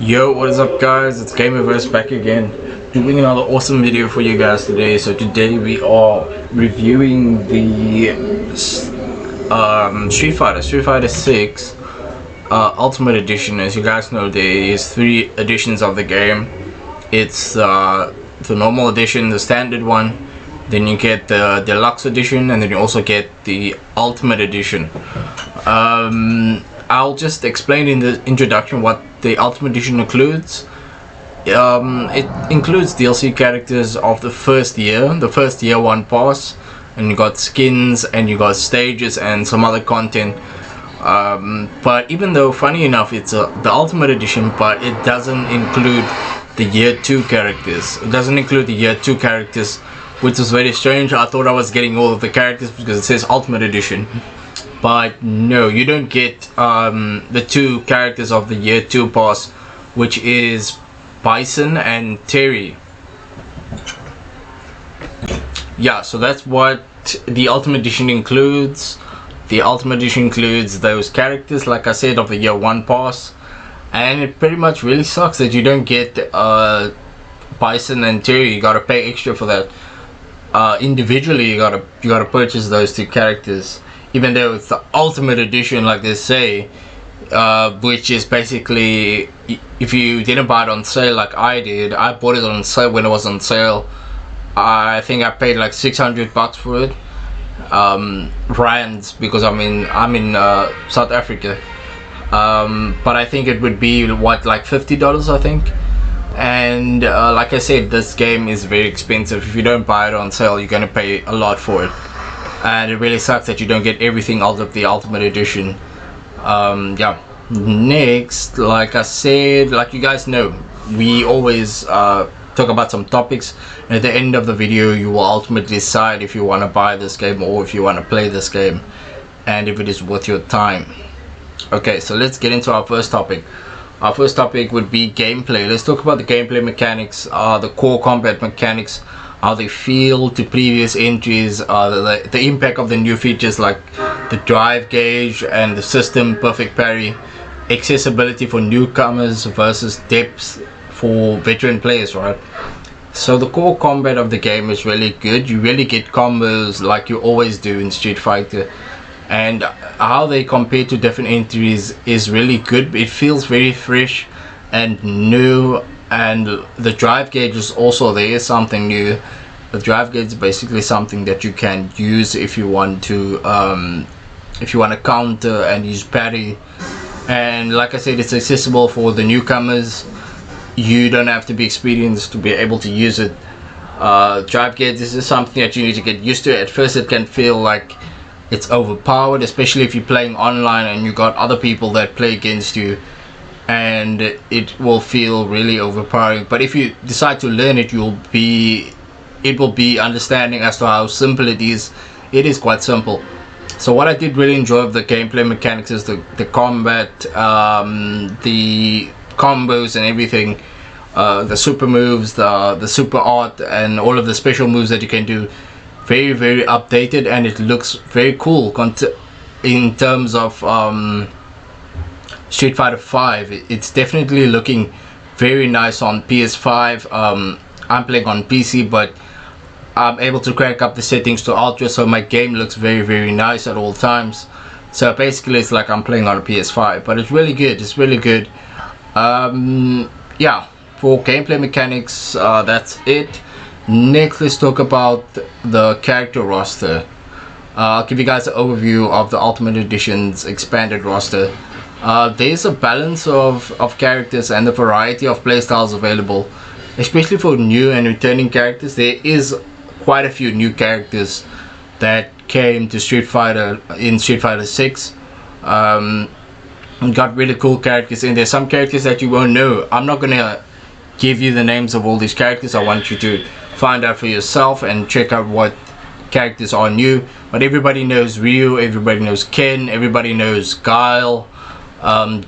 Yo, what is up guys? It's Gamerverse back again, doing another awesome video for you guys today. So today we are reviewing the Street Fighter 6 Ultimate Edition. As you guys know, there is 3 editions of the game. It's the normal edition, the standard one, then you get the deluxe edition, and then you also get the Ultimate Edition. I'll just explain in the introduction what the Ultimate Edition includes. It includes DLC characters of the first year one pass, and you got skins and you got stages and some other content. But even though, funny enough, it's the Ultimate Edition, but it doesn't include the year 2 characters. It doesn't include the year 2 characters, which was very strange. I thought I was getting all of the characters because it says Ultimate Edition. But no, you don't get the 2 characters of the year 2 pass, which is Bison and Terry. Yeah, so that's what the Ultimate Edition includes. The Ultimate Edition includes those characters, like I said, of the year 1 pass. And it pretty much really sucks that you don't get Bison and Terry. You gotta pay extra for that. Individually, you gotta purchase those 2 characters. Even though it's the Ultimate Edition, like they say, which is basically, if you didn't buy it on sale like I did, I bought it on sale when it was on sale. I think I paid like 600 bucks for it, rands, because I'm in South Africa. But I think it would be what, like $50, I think. And like I said, this game is very expensive. If you don't buy it on sale, you're gonna pay a lot for it. And it really sucks that you don't get everything out of the Ultimate Edition. Yeah. Next, like I said, like you guys know, we always talk about some topics, and at the end of the video you will ultimately decide if you want to buy this game or if you want to play this game, and if it is worth your time. Okay, so let's get into our first topic. Our first topic would be gameplay. Let's talk about the gameplay mechanics, the core combat mechanics, how they feel to previous entries, the impact of the new features like the drive gauge and the system perfect parry, accessibility for newcomers versus depth for veteran players, right? So the core combat of the game is really good. You really get combos like you always do in Street Fighter, and how they compare to different entries is really good. It feels very fresh and new. And the drive gauge is also, there is something new. The drive gauge is basically something that you can use if you want to counter and use parry. And like I said, it's accessible for the newcomers. You don't have to be experienced to be able to use it. Drive gauge, this is something that you need to get used to. At first it can feel like it's overpowered, especially if you're playing online and you got other people that play against you, and it will feel really overpowering. But if you decide to learn it, it will be understanding as to how simple it is. It is quite simple. So what I did really enjoy of the gameplay mechanics is the combat, the combos and everything, the super moves, the super art, and all of the special moves that you can do. Very, very updated, and it looks very cool in terms of Street Fighter 5. It's definitely looking very nice on PS5. I'm playing on PC, but I'm able to crank up the settings to ultra, so my game looks very, very nice at all times. So basically it's like I'm playing on a PS5, but it's really good. It's really good. Yeah, for gameplay mechanics, that's it. Next, let's talk about the character roster. I'll give you guys an overview of the Ultimate Edition's expanded roster. There's a balance of characters and a variety of playstyles available, especially for new and returning characters. There is quite a few new characters that came to Street Fighter in Street Fighter 6. Got really cool characters in there. Some characters that you won't know. I'm not gonna give you the names of all these characters. I want you to find out for yourself and check out what characters are new. But everybody knows Ryu, everybody knows Ken, everybody knows Guile.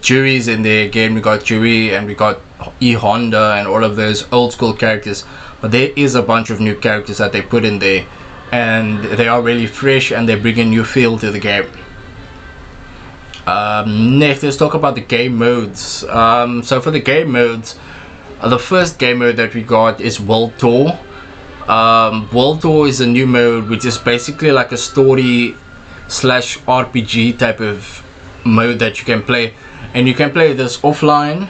Jury's in there again. We got Jury and we got E Honda and all of those old school characters. But there is a bunch of new characters that they put in there, and they are really fresh and they bring a new feel to the game. Next, let's talk about the game modes. So for the game modes, the first game mode that we got is World Tour. World Tour is a new mode which is basically like a story slash RPG type of mode that you can play, and you can play this offline.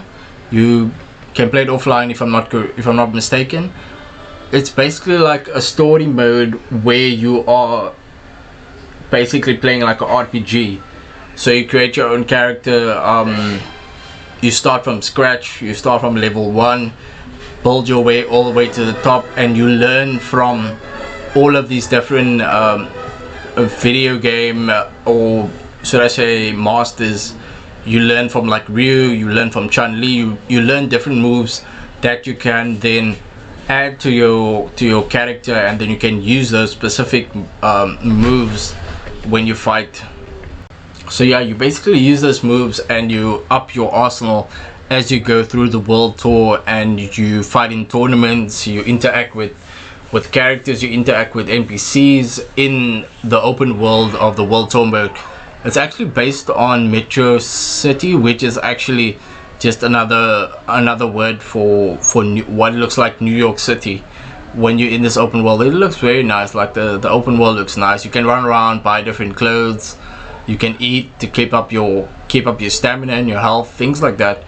You can play it offline if I'm not mistaken. It's basically like a story mode where you are basically playing like an RPG. So you create your own character. You start from scratch. You start from level 1, build your way all the way to the top, and you learn from all of these different video game or should I say masters. You learn from like Ryu, you learn from Chun-Li, you learn different moves that you can then add to your character, and then you can use those specific moves when you fight. So yeah, you basically use those moves and you up your arsenal as you go through the world tour, and you fight in tournaments, you interact with characters, you interact with NPCs in the open world of the world tour mode. It's actually based on Metro City, which is actually just another word for what it looks like New York City when you're in this open world. It looks very nice. Like the open world looks nice. You can run around, buy different clothes, you can eat to keep up your stamina and your health, things like that.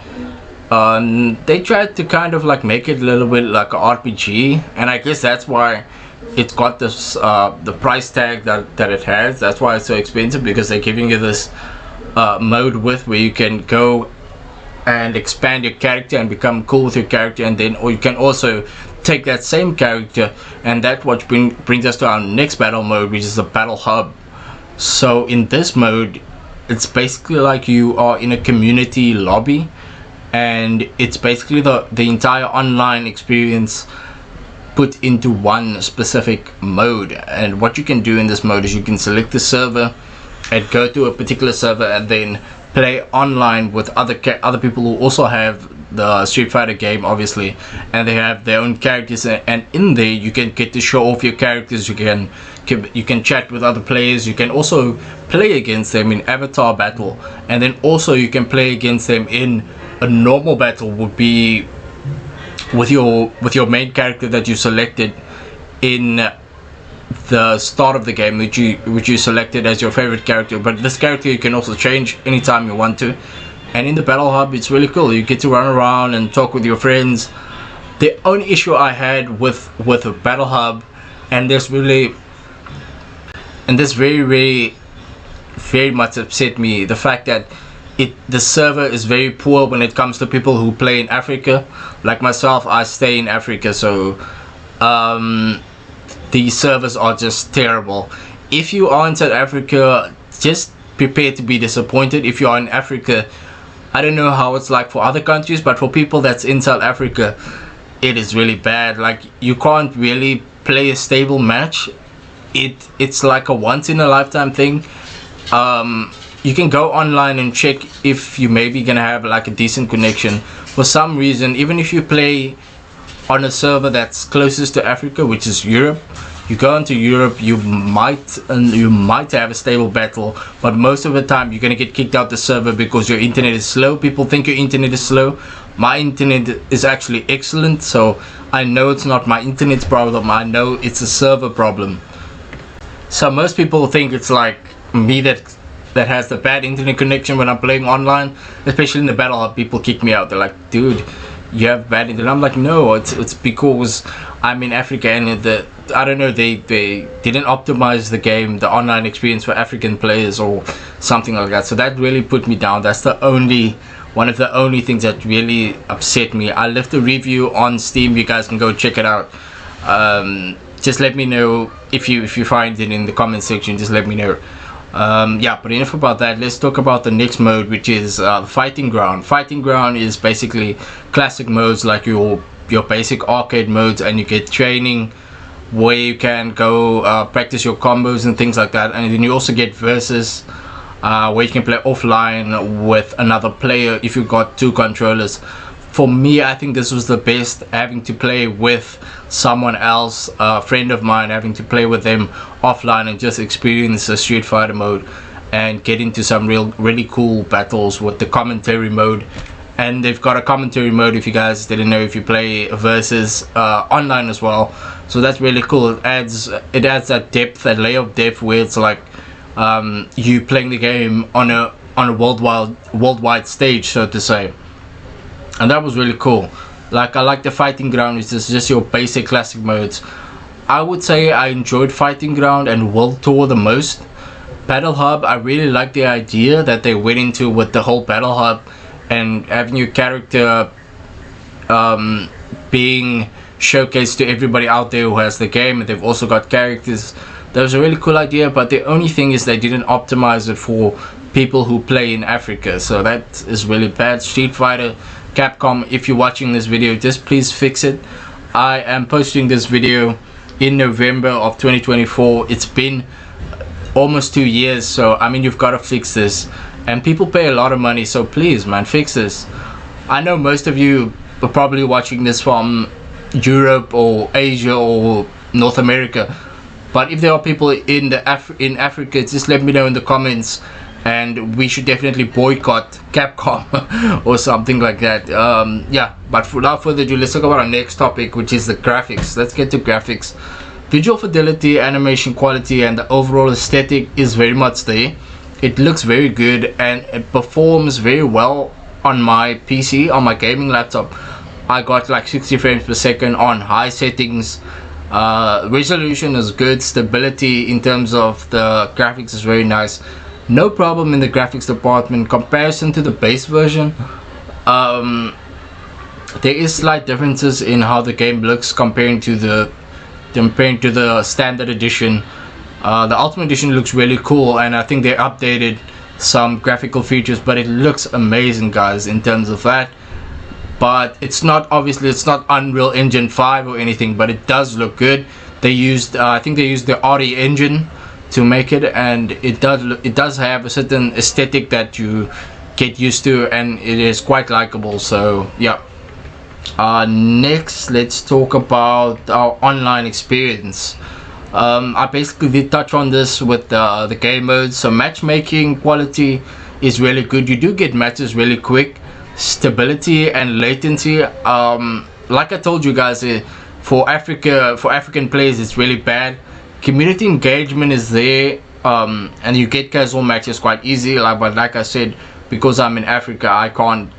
They tried to kind of like make it a little bit like an RPG, and I guess that's why it's got this the price tag that it has. That's why it's so expensive, because they're giving you this mode with where you can go and expand your character and become cool with your character, and then or you can also take that same character, and that what brings us to our next battle mode, which is the battle hub. So in this mode, it's basically like you are in a community lobby, and it's basically the entire online experience put into one specific mode. And what you can do in this mode is you can select the server and go to a particular server and then play online with other people who also have the Street Fighter game, obviously, and they have their own characters, and in there you can get to show off your characters. You can chat with other players. You can also play against them in avatar battle, and then also you can play against them in a normal battle, would be with your main character that you selected in the start of the game, which you selected as your favorite character. But this character you can also change anytime you want to. And in the battle hub, it's really cool. You get to run around and talk with your friends. The only issue I had with a battle hub, and this very much upset me, the fact that the server is very poor when it comes to people who play in Africa. Like myself, I stay in Africa, so the servers are just terrible. If you are in South Africa, just prepare to be disappointed. If you are in Africa, I don't know how it's like for other countries, but for people that's in South Africa, it is really bad. Like, you can't really play a stable match. It's like a once in a lifetime thing. You can go online and check if you maybe gonna have like a decent connection. For some reason, even if you play on a server that's closest to Africa, which is Europe, you go into Europe, you might have a stable battle, but most of the time you're gonna get kicked out the server because your internet is slow. People think your internet is slow. My internet is actually excellent, so I know it's not my internet's problem. I know it's a server problem. So most people think it's like me that has the bad internet connection when I'm playing online, especially in the battle hub. People kick me out. They're like, dude, you have bad internet. I'm like, no, it's because I'm in Africa, and I don't know, they didn't optimize the game, the online experience for African players or something like that. So that really put me down. That's one of the only things that really upset me. I left a review on Steam. You guys can go check it out. Just let me know if you find it in the comment section. Just let me know. Yeah, but enough about that. Let's talk about the next mode, which is Fighting Ground. Fighting Ground is basically classic modes, like your basic arcade modes, and you get training where you can go practice your combos and things like that. And then you also get versus, where you can play offline with another player if you've got 2 controllers. For me, I think this was the best, having to play with someone else, a friend of mine, having to play with them offline and just experience the Street Fighter mode. and get into some really cool battles with the commentary mode. And they've got a commentary mode, if you guys didn't know, if you play versus online as well. So that's really cool. It adds that depth, that layer of depth, where it's like you playing the game on a worldwide stage, so to say. And that was really cool. Like, I like the fighting ground, which is just your basic classic modes. I would say I enjoyed Fighting Ground and World Tour the most. Battle Hub, I really like the idea that they went into with the whole Battle Hub and having your character being showcased to everybody out there who has the game, and they've also got characters. That was a really cool idea, but the only thing is they didn't optimize it for people who play in Africa, so that is really bad. Street Fighter, Capcom, if you're watching this video, just please fix it. I am posting this video in November of 2024. It's been almost 2 years, so I mean, you've got to fix this, and people pay a lot of money, so please, man, fix this. I know most of you are probably watching this from Europe or Asia or North America, but if there are people in Africa, just let me know in the comments, and we should definitely boycott Capcom or something like that. Yeah, but without further ado, let's talk about our next topic, which is the graphics. Let's get to graphics. Visual fidelity, animation quality, and the overall aesthetic is very much there. It looks very good and it performs very well on my PC, on my gaming laptop. I got like 60 frames per second on high settings. Resolution is good. Stability in terms of the graphics is very nice. No problem in the graphics department. Comparison to the base version, there is slight differences in how the game looks comparing to the standard edition. The Ultimate Edition looks really cool, and I think they updated some graphical features, but it looks amazing, guys, in terms of that. But it's not, obviously it's not Unreal Engine 5 or anything, but it does look good. They used I think they used the RE engine to make it, and it does have a certain aesthetic that you get used to, and it is quite likable. So yeah. Next, let's talk about our online experience. I basically did touch on this with the game modes. So matchmaking quality is really good. You do get matches really quick. Stability and latency, like I told you guys, for African players, it's really bad. Community engagement is there, and you get casual matches quite easy. But like I said, because I'm in Africa, I can't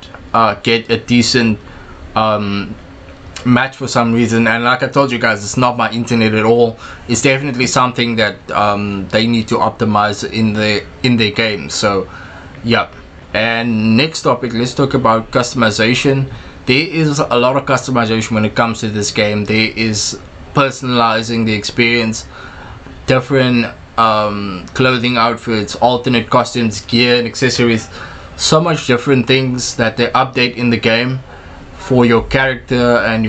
get a decent match for some reason. And like I told you guys, it's not my internet at all. It's definitely something that they need to optimize in their game. So yeah. And next topic, let's talk about customization. There is a lot of customization when it comes to this game. There is personalizing the experience, different clothing outfits, alternate costumes, gear and accessories, so much different things that they update in the game for your character and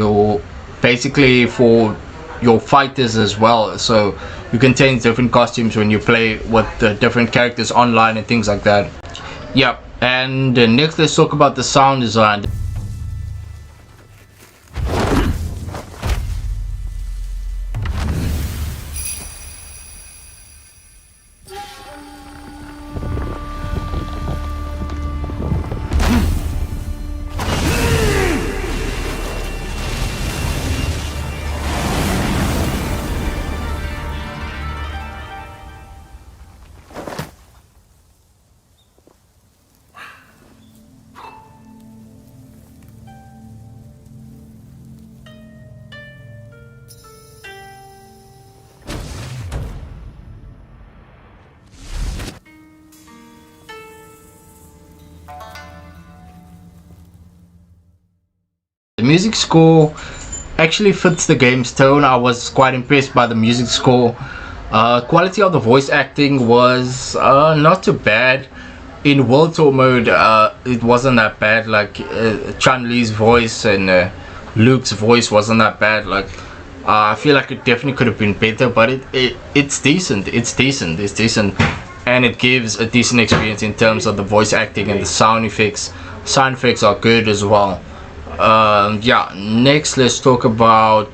basically for your fighters as well. So you can change different costumes when you play with the different characters online and things like that. Yep. And next, let's talk about the sound design. The music score actually fits the game's tone. I was quite impressed by the music score. Quality of the voice acting was not too bad. In World Tour mode, it wasn't that bad. Like Chun-Li's voice and Luke's voice wasn't that bad. Like I feel like it definitely could have been better, but it's decent. It's decent, and it gives a decent experience in terms of the voice acting and the sound effects. Sound effects are good as well. Yeah, next let's talk about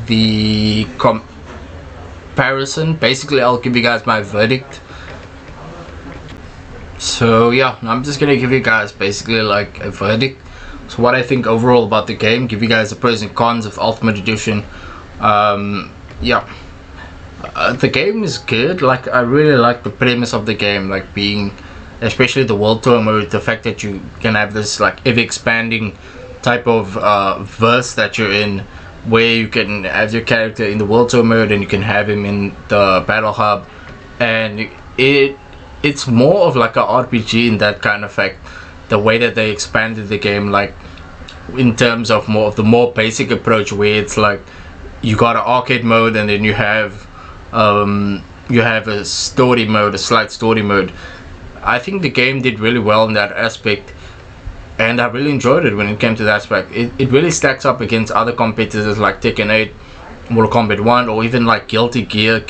the comparison. Basically, I'll give you guys my verdict. So yeah, I'm just gonna give you guys basically like a verdict. So what I think overall about the game, give you guys the pros and cons of Ultimate Edition. Yeah, the game is good. Like, I really like the premise of the game, like being, especially the world tour mode, the fact that you can have this like ever expanding type of verse that you're in, where you can have your character in the world tour mode and you can have him in the battle hub, and it's more of like a RPG in that kind of fact. The way that they expanded the game, like in terms of more of the more basic approach, where it's like you got an arcade mode and then you have a story mode, a slight story mode. I think the game did really well in that aspect, and I really enjoyed it when it came to that aspect. It really stacks up against other competitors like Tekken 8, Mortal Kombat 1, or even like Guilty Gear,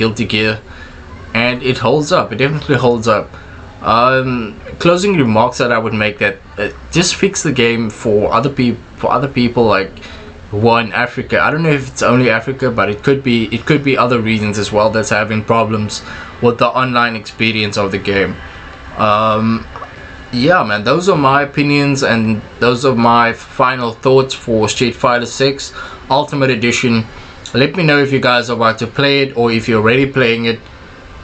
and it holds up. It definitely holds up. Closing remarks that I would make, that just fix the game for other people like who are in Africa. I don't know if it's only Africa, but it could be other regions as well that's having problems with the online experience of the game. Yeah, man, those are my opinions and those are my final thoughts for Street Fighter 6 Ultimate Edition. Let me know if you guys are about to play it or if you're already playing it.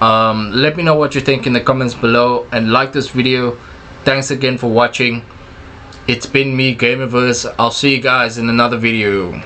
Let me know what you think in the comments below, and like this video. Thanks again for watching. It's been me, Gamerverse. I'll see you guys in another video.